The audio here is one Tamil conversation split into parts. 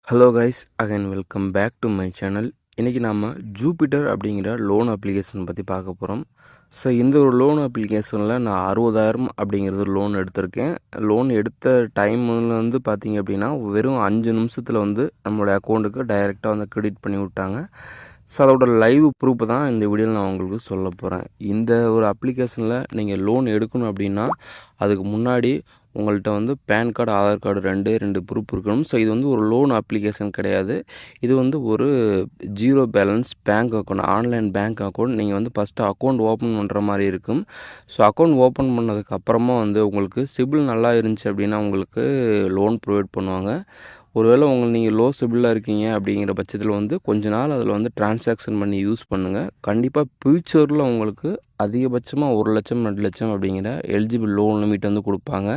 Hello guys, again welcome back to my channel. இன்றைக்கி நம்ம ஜூபிட்டர் அப்படிங்கிற லோன் அப்ளிகேஷன் பற்றி பார்க்க போகிறோம். ஸோ இந்த ஒரு லோன் அப்ளிகேஷனில் நான் 60,000 அப்படிங்கிறது லோன் எடுத்திருக்கேன். லோன் எடுத்த டைம் வந்து பார்த்திங்க அப்படின்னா வெறும் 5 நிமிஷத்தில் வந்து நம்மளுடைய அக்கௌண்ட்டுக்கு டைரெக்டாக வந்து கிரெடிட் பண்ணி விட்டாங்க. ஸோ அதோட லைவ் ப்ரூஃப் தான் இந்த வீடியோவில் நான் உங்களுக்கு சொல்ல போகிறேன். இந்த ஒரு அப்ளிகேஷனில் நீங்கள் லோன் எடுக்கணும் அப்படின்னா அதுக்கு முன்னாடி உங்கள்கிட்ட வந்து பேன் கார்டு, ஆதார் கார்டு ரெண்டு ப்ரூஃப் இருக்கணும். ஸோ இது வந்து ஒரு லோன் அப்ளிகேஷன் கிடையாது. இது வந்து ஒரு zero balance bank account, online bank account. நீங்கள் வந்து ஃபஸ்ட்டு அக்கௌண்ட் ஓப்பன் பண்ணுற மாதிரி இருக்கும். ஸோ அக்கௌண்ட் ஓப்பன் பண்ணதுக்கு அப்புறமா வந்து உங்களுக்கு சிபில் நல்லா இருந்துச்சு அப்படின்னா உங்களுக்கு லோன் ப்ரொவைட் பண்ணுவாங்க. ஒருவேளை நீங்கள் லோ சிபிலில் இருக்கீங்க அப்படிங்கிற பட்சத்தில் வந்து கொஞ்ச நாள் அதில் வந்து டிரான்சாக்ஷன் பண்ணி யூஸ் பண்ணுங்கள். கண்டிப்பாக ஃப்யூச்சரில் உங்களுக்கு அதிகபட்சமாக 1,00,000 2,00,000 அப்படிங்கிற எலிஜிபிள் லோன் லிமிட் வந்து கொடுப்பாங்க.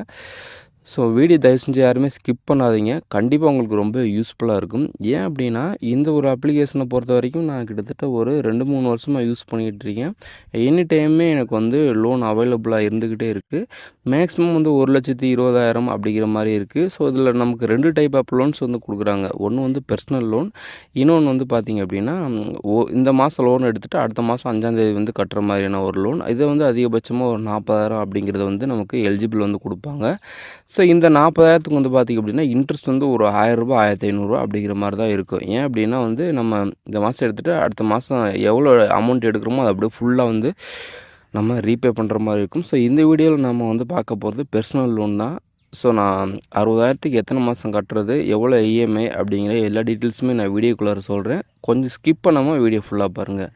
ஸோ வீடியோ தயவு செஞ்சு யாருமே ஸ்கிப் பண்ணாதீங்க. கண்டிப்பாக உங்களுக்கு ரொம்ப யூஸ்ஃபுல்லாக இருக்கும். ஏன் அப்படின்னா இந்த ஒரு அப்ளிகேஷனை பொறுத்த வரைக்கும் நான் கிட்டத்தட்ட ஒரு 2-3 வருஷமாக யூஸ் பண்ணிக்கிட்டு இருக்கேன். எனி டைமே எனக்கு வந்து லோன் அவைலபிளாக இருந்துக்கிட்டே இருக்குது. மேக்ஸிமம் வந்து 1,20,000 அப்படிங்கிற மாதிரி இருக்குது. ஸோ இதில் நமக்கு 2 டைப் ஆஃப் லோன்ஸ் வந்து கொடுக்குறாங்க. ஒன்று வந்து பர்சனல் லோன், இன்னொன்று வந்து பார்த்திங்க அப்படின்னா இந்த மாதம் லோன் எடுத்துகிட்டு அடுத்த மாதம் 5ஆம் தேதி வந்து கட்டுற மாதிரியான ஒரு லோன். இதை வந்து அதிகபட்சமாக ஒரு 40,000 அப்படிங்கிறது வந்து நமக்கு எலிஜிபிள் வந்து கொடுப்பாங்க. ஸோ இந்த 40,000த்துக்கு வந்து பார்த்திங்க அப்படின்னா இன்ட்ரெஸ்ட் வந்து ஒரு ரூ. 1,000 1,500 அப்படிங்கிற மாதிரி தான் இருக்கும். ஏன் அப்படின்னா வந்து நம்ம இந்த மாதம் எடுத்துகிட்டு அடுத்த மாதம் எவ்வளோ அமௌண்ட் எடுக்கிறோமோ அதை அப்படியே ஃபுல்லாக வந்து நம்ம ரீபே பண்ணுற மாதிரி இருக்கும். ஸோ இந்த வீடியோவில் நம்ம வந்து பார்க்க போகிறது பர்சனல் லோன் தான். ஸோ நான் 60,000த்துக்கு எத்தனை மாதம் கட்டுறது, எவ்வளோ இஎம்ஐ அப்படிங்கிற எல்லா டீட்டெயில்ஸுமே நான் வீடியோக்குள்ளார சொல்கிறேன். கொஞ்சம் ஸ்கிப் பண்ணாமல் வீடியோ ஃபுல்லாக பாருங்கள்.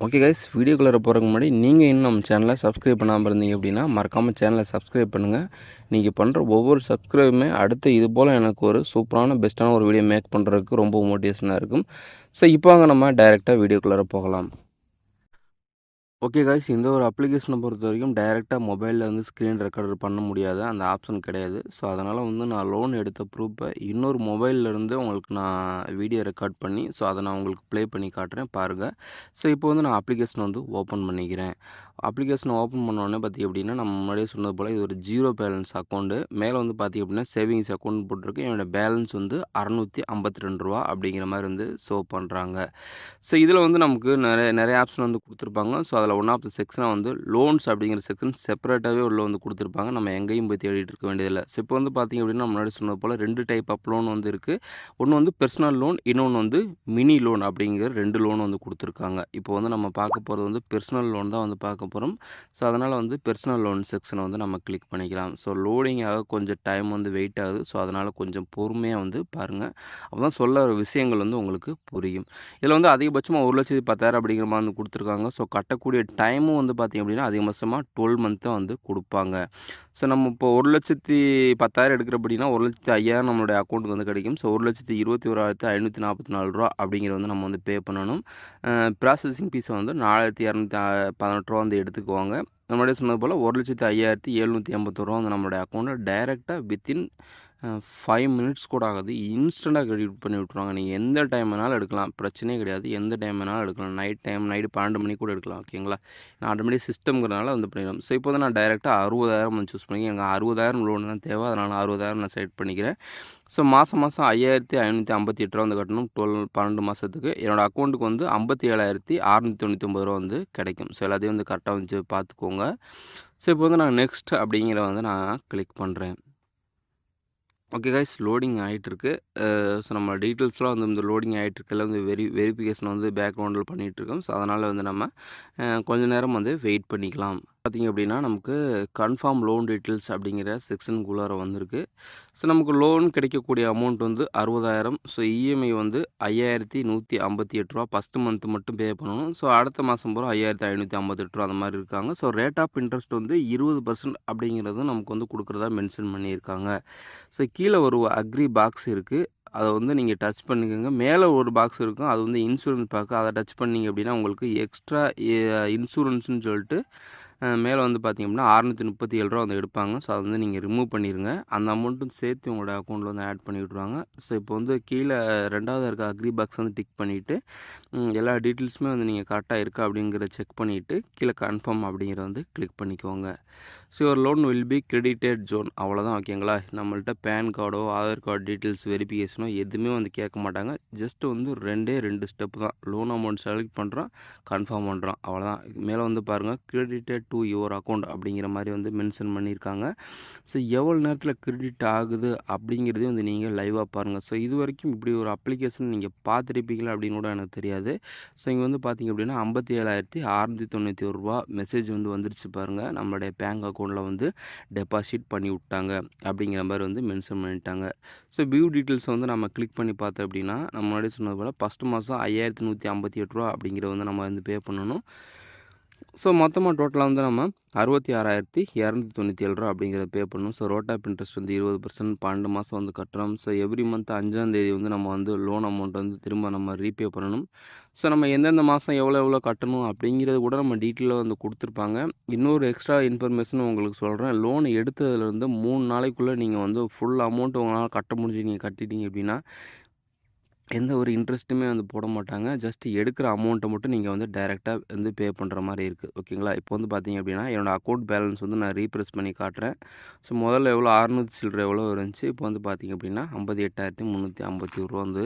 ஓகே கைஸ், வீடியோக்குள்ளே போகிறதுக்கு முன்னாடி நீங்கள் இன்னும் நம்ம சேனலை சப்ஸ்கிரைப் பண்ணாமல் இருந்தீங்க அப்படின்னா மறக்காமல் சேனலை சப்ஸ்கிரைப் பண்ணுங்கள். நீங்கள் பண்ணுற ஒவ்வொரு சப்ஸ்கிரைபுமே அடுத்து இது போல் எனக்கு ஒரு சூப்பரான பெஸ்ட்டான ஒரு வீடியோ மேக் பண்ணுறதுக்கு ரொம்ப மோட்டிவேஷனாக இருக்கும். ஸோ இப்போ வாங்க நம்ம டைரெக்டாக வீடியோக்குள்ளே போகலாம். ஓகே காய்ஸ், இந்த ஒரு அப்ளிகேஷனை பொறுத்த வரைக்கும் டைரெக்டாக மொபைலில் வந்து ஸ்க்ரீன் ரெக்கார்டர் பண்ண முடியாது, அந்த ஆப்ஷன் கிடையாது. ஸோ அதனால் வந்து நான் லோன் எடுத்த ப்ரூஃபை இன்னொரு மொபைல்லேருந்து உங்களுக்கு நான் வீடியோ ரெக்கார்ட் பண்ணி ஸோ அதை நான் உங்களுக்கு ப்ளே பண்ணி காட்டுறேன், பாருங்கள். ஸோ இப்போ வந்து நான் அப்ளிகேஷனை வந்து ஓப்பன் பண்ணிக்கிறேன். அப்ளிகேஷனை ஓப்பன் பண்ணோடனே பார்த்திங்க அப்படின்னா நம்ம முன்னாடியே சொன்னது போல் இது ஒரு ஜீரோ பேலன்ஸ் அக்கௌண்ட்டு. மேலே வந்து பார்த்திங்க அப்படின்னா சேவிங்ஸ் அக்கௌண்ட் போட்டிருக்கு. என்னோடய பேலன்ஸ் வந்து ரூ. 652 அப்படிங்கிற மாதிரி வந்து ஷோ பண்ணுறாங்க. ஸோ இதில் வந்து நமக்கு நிறைய ஆப்ஷன் வந்து கொடுத்துருப்பாங்க. ஸோ அதில் ஒன் ஆஃப் த செக்ஷனாக வந்து லோன்ஸ் அப்படிங்கிற செக்ஷன் செப்பரேட்டாகவே உள்ள வந்து கொடுத்துருப்பாங்க. நம்ம எங்கேயும் போய் தேடிட்டு இருக்க வேண்டியதில்லை. ஸோ இப்போ வந்து பார்த்திங்க அப்படின்னா முன்னாடி சொன்னது போல் 2 டைப் ஆஃப் லோன் வந்து இருக்குது. ஒன்று வந்து பர்சனல் லோன், இன்னொன்று வந்து மினி லோன் அப்படிங்கிற 2 லோன் வந்து கொடுத்துருக்காங்க. இப்போ வந்து நம்ம பார்க்க போகிறது வந்து பர்சனல் லோன் தான் வந்து பார்க்க போகிறோம். ஸோ அதனால் வந்து பர்சனல் லோன் செக்ஷனை வந்து நம்ம கிளிக் பண்ணிக்கலாம். ஸோ லோடிங் ஆக கொஞ்சம் டைம் வந்து வெயிட் ஆகுது. ஸோ அதனால் கொஞ்சம் பொறுமையாக வந்து பாருங்கள். அப்போ தான் சொல்ல விஷயங்கள் வந்து உங்களுக்கு புரியும். இதில் வந்து அதிகபட்சமாக 1,10,000 அப்படிங்கிற மாதிரி வந்து கொடுத்துருக்காங்க. ஸோ கட்டக்கூடிய டைமும் வந்து பார்த்திங்க அப்படின்னா அதிகபட்சமாக 12 மந்த் தான் வந்து கொடுப்பாங்க. ஸோ நம்ம இப்போ 1,10,000 எடுக்கிற அப்படின்னா 1,05,000 நம்மளுடைய அக்கௌண்ட்டுக்கு வந்து கிடைக்கும். ஸோ 1,21,544 அப்படிங்கிறது வந்து நம்ம வந்து பே பண்ணணும். ப்ராசஸிங் ஃபீஸை வந்து 4,218 வந்து எடுத்துக்குவாங்க. நம்மளுடைய சொன்னது போல் 1,05,781 வந்து நம்மளுடைய அக்கௌண்ட்டில் டைரெக்டாக வித்தின் 5 மினிட்ஸ் கூட ஆகாது, இன்ஸ்டண்ட்டாக கிரெடிட் பண்ணி விட்ருவாங்க. நீங்கள் எந்த டைம் வேணாலும் எடுக்கலாம், பிரச்சனையே கிடையாது. எந்த டைம் வேணாலும் எடுக்கலாம். நைட்டு 12 மணிக்கு கூட எடுக்கலாம். ஓகேங்களா, நான் ஆட்டோமேட்டிக் சிஸ்டம்ங்கிறனால வந்து பண்ணிடலாம். ஸோ இப்போ வந்து நான் டைரெக்டாக 60,000 வந்து சூஸ் பண்ணி எனக்கு 60,000 லோன் தான் தேவை. அதனால் 60,000 நான் செலக்ட் பண்ணிக்கிறேன். ஸோ மாதம் 5,558 வந்து கட்டணும் 12 மாதத்துக்கு. என்னோடய அக்கௌண்ட்டுக்கு வந்து 57,699 வந்து கிடைக்கும். ஸோ எல்லாத்தையும் வந்து கரெக்டாக வந்து பார்த்துக்கோங்க. ஸோ இப்போ வந்து நான் நெக்ஸ்ட் அப்படிங்கிற வந்து நான் கிளிக் பண்ணுறேன். ஓகே கைஸ், லோடிங் ஆகிட்டுருக்கு. ஸோ நம்ம டீட்டெயில்ஸ்லாம் வந்து இந்த லோடிங் ஆகிட்டுருக்கல வந்து வெரிஃபிகேஷன் வந்து பேக்ரவுண்டில் பண்ணிகிட்ருக்கோம். ஸோ அதனால் வந்து நம்ம கொஞ்சம் நேரம் வந்து வெயிட் பண்ணிக்கலாம். பார்த்திங்க அப்படின்னா நமக்கு கன்ஃபார்ம் லோன் டீட்டெயில்ஸ் அப்படிங்கிற செக்ஷனுக்குள்ளார வந்திருக்கு. ஸோ நமக்கு லோன் கிடைக்கக்கூடிய அமௌண்ட் வந்து 60,000. ஸோ இஎம்ஐ வந்து 5,158 ஃபஸ்ட்டு மந்த்து மட்டும் பே பண்ணணும். ஸோ அடுத்த மாதம் பூரா 5,558 அந்த மாதிரி இருக்காங்க. ஸோ ரேட் ஆஃப் இன்ட்ரெஸ்ட் வந்து 20% அப்படிங்கிறது நமக்கு வந்து கொடுக்குறதா மென்ஷன் பண்ணியிருக்காங்க. ஸோ கீழே ஒரு அக்ரி பாக்ஸ் இருக்குது, அதை வந்து நீங்கள் டச் பண்ணிக்கோங்க. மேலே ஒரு பாக்ஸ் இருக்கும், அது வந்து இன்சூரன்ஸ் பார்க்க, அதை டச் பண்ணிங்க அப்படின்னா உங்களுக்கு எக்ஸ்ட்ரா இன்சூரன்ஸ்னு சொல்லிட்டு மேலே வந்து பார்த்திங்க அப்படின்னா ரூ. 637 வந்து எடுப்பாங்க. ஸோ அதை வந்து நீங்கள் ரிமூவ் பண்ணிடுங்க. அந்த அமௌண்ட்டும் சேர்த்து உங்களோட அக்கௌண்ட்டில் வந்து ஆட் பண்ணி விட்ருவாங்க. ஸோ இப்போ வந்து கீழே 2வது இருக்க அக்ரி பாக்ஸ் வந்து டிக் பண்ணிவிட்டு எல்லா டீட்டெயில்ஸுமே வந்து நீங்கள் கரெக்டாக இருக்கா அப்படிங்கிற செக் பண்ணிவிட்டு கீழே கன்ஃபார்ம் அப்படிங்கிற வந்து கிளிக் பண்ணிக்கோங்க. So your loan will be credited ஜோன் அவ்வளோதான் ஓகேங்களா. நம்மள்ட்ட பேன் கார்டோ ஆதார் கார்டு டீட்டெயில்ஸ் வெரிஃபிகேஷனோ எதுவுமே வந்து கேட்க மாட்டாங்க. ஜஸ்ட்டு வந்து 2 ஸ்டெப்பு தான். லோன் அமௌண்ட் செலக்ட் பண்ணுறோம், கன்ஃபார்ம் பண்ணுறோம், அவ்வளோதான். மேலே வந்து பாருங்கள் கிரெடிட்டட் டு யுவர் அக்கௌண்ட் அப்படிங்கிற மாதிரி வந்து மென்ஷன் பண்ணியிருக்காங்க. ஸோ எவ்வளோ நேரத்தில் கிரெடிட் ஆகுது அப்படிங்கிறதையும் வந்து நீங்கள் லைவாக பாருங்கள். ஸோ இது வரைக்கும் இப்படி ஒரு அப்ளிகேஷன் நீங்கள் பார்த்துருப்பீங்களா அப்படின்னு கூட எனக்கு தெரியாது. ஸோ இங்கே வந்து பார்த்திங்க அப்படின்னா 57,691 ரூபா மெசேஜ் வந்து வந்துருச்சு பாருங்கள். நம்மளுடைய பேங்க் அக்கௌண்ட்டில் வந்து டெபாசிட் பண்ணி விட்டாங்க அப்படிங்கிற மாதிரி வந்து மென்ஷன் பண்ணிட்டாங்க. ஸோ வியூ டீட்டெயில்ஸ் வந்து நம்ம கிளிக் பண்ணி பார்த்தோம் அப்படின்னா நம்ம முன்னாடி சொன்னது போல் ஃபஸ்ட்டு மாதம் 5,158 ரூபா அப்படிங்கிறத வந்து நம்ம வந்து பே பண்ணணும். ஸோ மொத்தமாக டோட்டலாக வந்து நம்ம 66,297 ரூபா அப்படிங்கிறத பே பண்ணணும். ஸோ ரோட் ஆஃப் இன்ட்ரெஸ்ட் வந்து 20% 12 மாதம் வந்து கட்டுறோம். ஸோ எவ்ரி மந்த் 5ஆம் தேதி வந்து நம்ம வந்து லோன் அமௌண்ட் வந்து திரும்ப நம்ம ரீபே பண்ணணும். ஸோ நம்ம எந்தெந்த மாதம் எவ்வளோ கட்டணும் அப்படிங்கிறது கூட நம்ம டீட்டெயிலாக வந்து கொடுத்துருப்பாங்க. இன்னொரு எக்ஸ்ட்ரா இன்ஃபர்மேஷன் உங்களுக்கு சொல்கிறேன். லோன் எடுத்ததுலேருந்து 3 நாளைக்குள்ளே நீங்கள் வந்து ஃபுல் அமௌண்ட் உங்களால் கட்ட முடிஞ்சு நீங்கள் கட்டிட்டீங்க அப்படின்னா எந்த ஒரு இன்ட்ரெஸ்ட்டுமே வந்து போட மாட்டாங்க. ஜஸ்ட்டு எடுக்கிற அமௌண்ட்டை மட்டும் நீங்கள் வந்து டைரெக்டாக வந்து பே பண்ணுற மாதிரி இருக்குது ஓகேங்களா. இப்போ வந்து பார்த்தீங்க அப்படின்னா என்னோடய அக்கௌண்ட் பேலன்ஸ் வந்து நான் ரீப்ரெஸ் பண்ணி காட்டுறேன். ஸோ முதல்ல எவ்வளோ 600 சில்லற எவ்வளோ இருந்துச்சு. இப்போ வந்து பார்த்தீங்க அப்படின்னா 58,351 ரூபா வந்து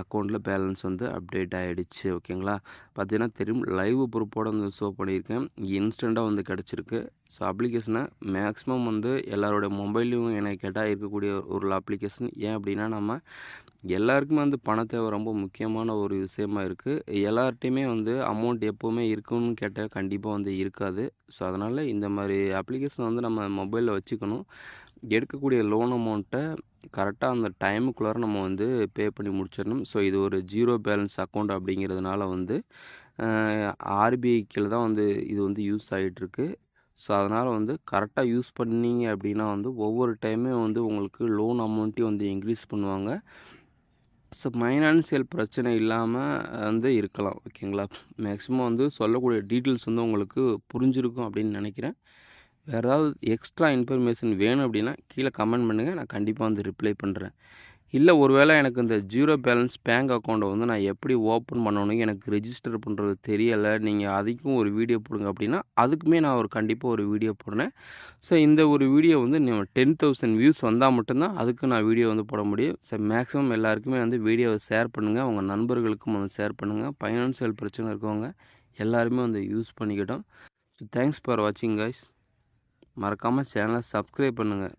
அக்கௌண்ட்டில் பேலன்ஸ் வந்து அப்டேட் ஆகிடுச்சு ஓகேங்களா. பார்த்தீங்கன்னா தெரியும் லைவ் ப்ரூஃபோடு வந்து ஷோ பண்ணியிருக்கேன். இன்ஸ்டண்ட்டாக வந்து கிடச்சிருக்கு. ஸோ அப்ளிகேஷனை மேக்ஸிமம் வந்து எல்லாரோடைய மொபைல்லையும் எனக்கு கேட்டால் இருக்கக்கூடிய ஒரு அப்ளிகேஷன். ஏன் அப்படின்னா நம்ம எல்லாருக்குமே வந்து பண தேவை ரொம்ப முக்கியமான ஒரு விஷயமா இருக்குது. எல்லார்ட்டையுமே வந்து அமௌண்ட் எப்போவுமே இருக்குன்னு கேட்டால் கண்டிப்பாக வந்து இருக்காது. ஸோ அதனால் இந்த மாதிரி அப்ளிகேஷன் வந்து நம்ம மொபைலில் வச்சுக்கணும். எடுக்கக்கூடிய லோன் அமௌண்ட்டை கரெக்டாக அந்த டைமுக்குள்ளார நம்ம வந்து பே பண்ணி முடிச்சிடணும். ஸோ இது ஒரு ஜீரோ பேலன்ஸ் அக்கௌண்ட் அப்படிங்கிறதுனால வந்து ஆர்பிஐ கீழ தான் வந்து இது வந்து யூஸ் ஆகிட்டுருக்கு. ஸோ அதனால் வந்து கரெக்டாக யூஸ் பண்ணீங்க அப்படின்னா வந்து ஒவ்வொரு டைமே வந்து உங்களுக்கு லோன் அமௌண்ட்டையும் வந்து இன்க்ரீஸ் பண்ணுவாங்க. ஸோ ஃபைனான்சியல் பிரச்சனை இல்லாமல் வந்து இருக்கலாம் ஓகேங்களா. மேக்ஸிமம் வந்து சொல்லக்கூடிய டீட்டெயில்ஸ் வந்து உங்களுக்கு புரிஞ்சிருக்கும் அப்படின்னு நினைக்கிறேன். வேறு ஏதாவது எக்ஸ்ட்ரா இன்ஃபர்மேஷன் வேணும் அப்படின்னா கீழே கமெண்ட் பண்ணுங்கள். நான் கண்டிப்பாக வந்து ரிப்ளை பண்ணுறேன். இல்லை ஒருவேளை எனக்கு இந்த ஜீரோ பேலன்ஸ் பேங்க் அக்கௌண்ட்டை வந்து நான் எப்படி ஓப்பன் பண்ணணும் எனக்கு ரெஜிஸ்டர் பண்ணுறது தெரியலை, நீங்கள் அதுக்கும் ஒரு வீடியோ போடுங்க அப்படின்னா அதுக்குமே நான் கண்டிப்பாக ஒரு வீடியோ போடுறேன். ஸோ இந்த ஒரு வீடியோ வந்து 10,000 வியூஸ் வந்தால் மட்டும்தான் அதுக்கு நான் வீடியோ வந்து போட முடியும். ஸோ மேக்ஸிமம் எல்லாருக்குமே வந்து வீடியோவை ஷேர் பண்ணுங்கள். உங்கள் நண்பர்களுக்கும் வந்து ஷேர் பண்ணுங்கள். ஃபைனான்சியல் பிரச்சனை இருக்கவங்க எல்லாருமே வந்து யூஸ் பண்ணிக்கிட்டோம். ஸோ தேங்க்ஸ் ஃபார் வாட்சிங் கைஸ். மறக்காமல் சேனலை சப்ஸ்கிரைப் பண்ணுங்கள்.